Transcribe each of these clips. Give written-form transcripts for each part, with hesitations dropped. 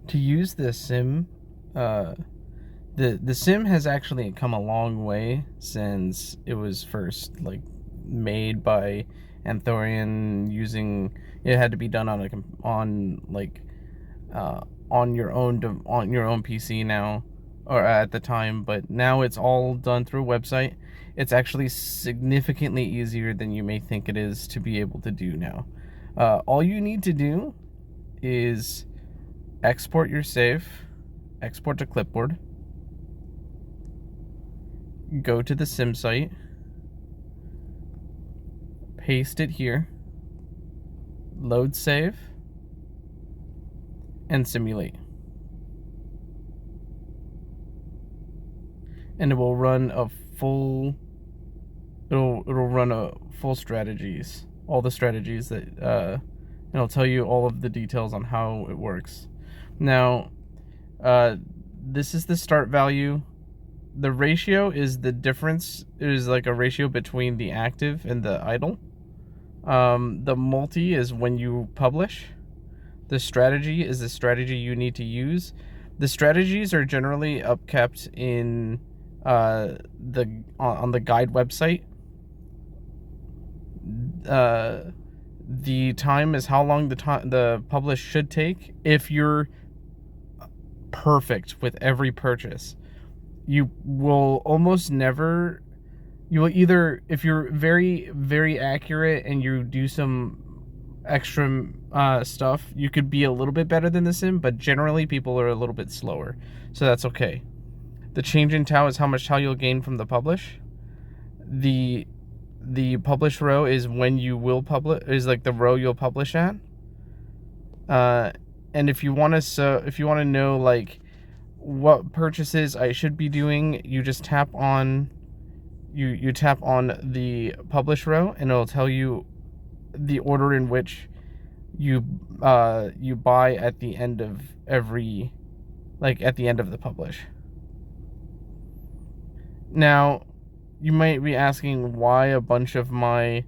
to use the sim, uh, the sim has actually come a long way since it was first like made by Anthorian. Using it had to be done on uh, on your own PC now, or at the time, but now it's all done through a website. It's actually significantly easier than you may think it is to be able to do now. All you need to do is export your save, export to clipboard, go to the sim site, paste it here, load save, and simulate. And it will run a full it'll run a full strategies, all the strategies that and it'll tell you all of the details on how it works. Now, this is the start value. The ratio is the difference. It is like a ratio between the active and the idle. The multi is when you publish. The strategy is the strategy you need to use. The strategies are generally upkept in on the guide website. The time is how long the publish should take. If you're perfect with every purchase, you will almost never. You will either, if you're very, very accurate and you do some extra stuff, you could be a little bit better than the sim, but generally people are a little bit slower, so that's okay. The change in Tau is how much Tau you'll gain from the publish. The publish row is when you will publish, is like the row you'll publish at. And if you want to know like what purchases I should be doing, you just tap on you tap on the publish row, and it'll tell you the order in which you buy at the end of every, like at the end of the publish. Now, you might be asking why a bunch of my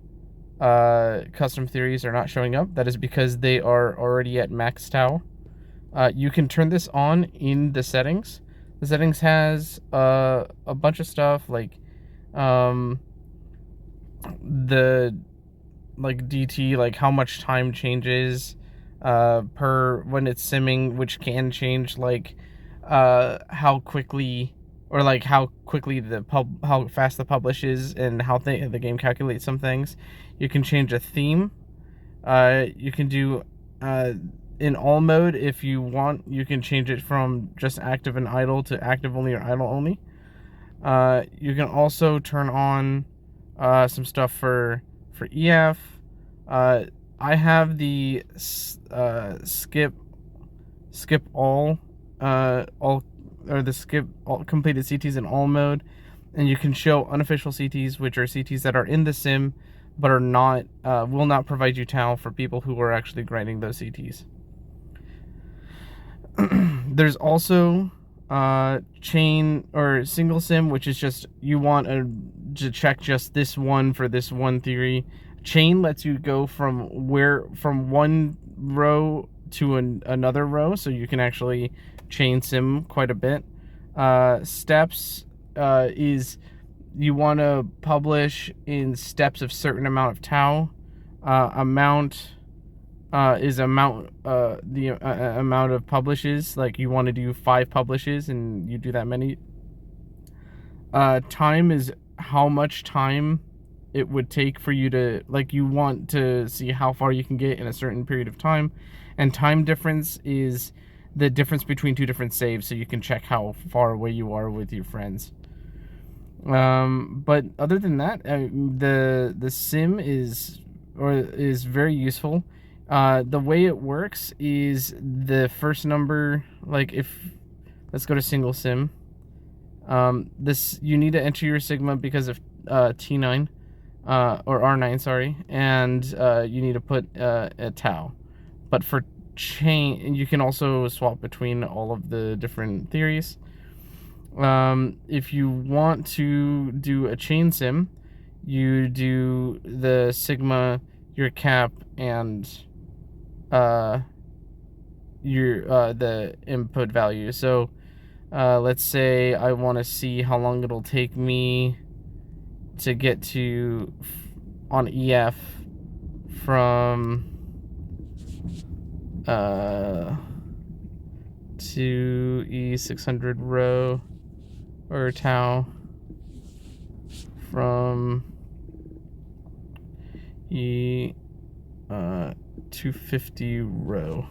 custom theories are not showing up. That is because they are already at max Tau. You can turn this on in the settings. The settings has a bunch of stuff like the like DT, like how much time changes per when it's simming, which can change like how quickly, or like how quickly how fast the publish is, and how the game calculates some things. You can change a theme. You can do in all mode if you want. You can change it from just active and idle to active only or idle only. You can also turn on some stuff for EF. I have the skip all or the skip all completed CTs in all mode, and you can show unofficial CTs, which are CTs that are in the sim but are not will not provide you Tau for people who are actually grinding those CTs. There's also chain or single sim, which is just you want to check just this one for this one theory. Chain lets you go from one row to another row, so you can actually chain sim quite a bit. Steps is you want to publish in steps of certain amount of Tau. Amount is amount the amount of publishes. Like you want to do 5 publishes and you do that many. Time is how much time it would take for you to, like, you want to see how far you can get in a certain period of time. And time difference is the difference between 2 different saves, so you can check how far away you are with your friends. But other than that, the sim is very useful. The way it works is the first number, like let's go to single sim. This, you need to enter your sigma because of T9 or R9, sorry, and you need to put a Tau. But for chain, you can also swap between all of the different theories. If you want to do a chain sim, you do the sigma, your cap, and your the input value. So let's say I want to see how long it'll take me to get to on EF from to E600 row or tau from E250 row.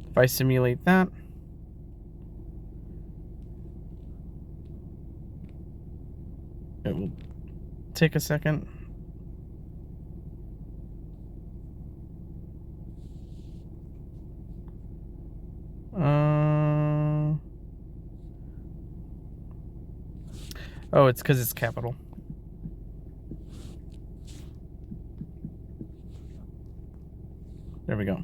If I simulate that, it will take a second. Oh, it's because it's capital. There we go.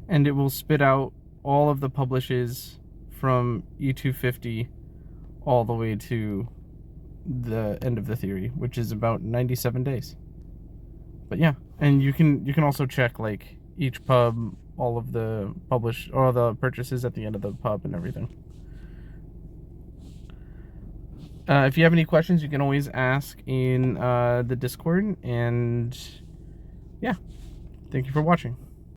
And it will spit out all of the publishes from E250 all the way to the end of the theory, which is about 97 days. But yeah, and you can also check like each pub, all of the published or the purchases at the end of the pub and everything. If you have any questions, you can always ask in the Discord. And yeah, thank you for watching.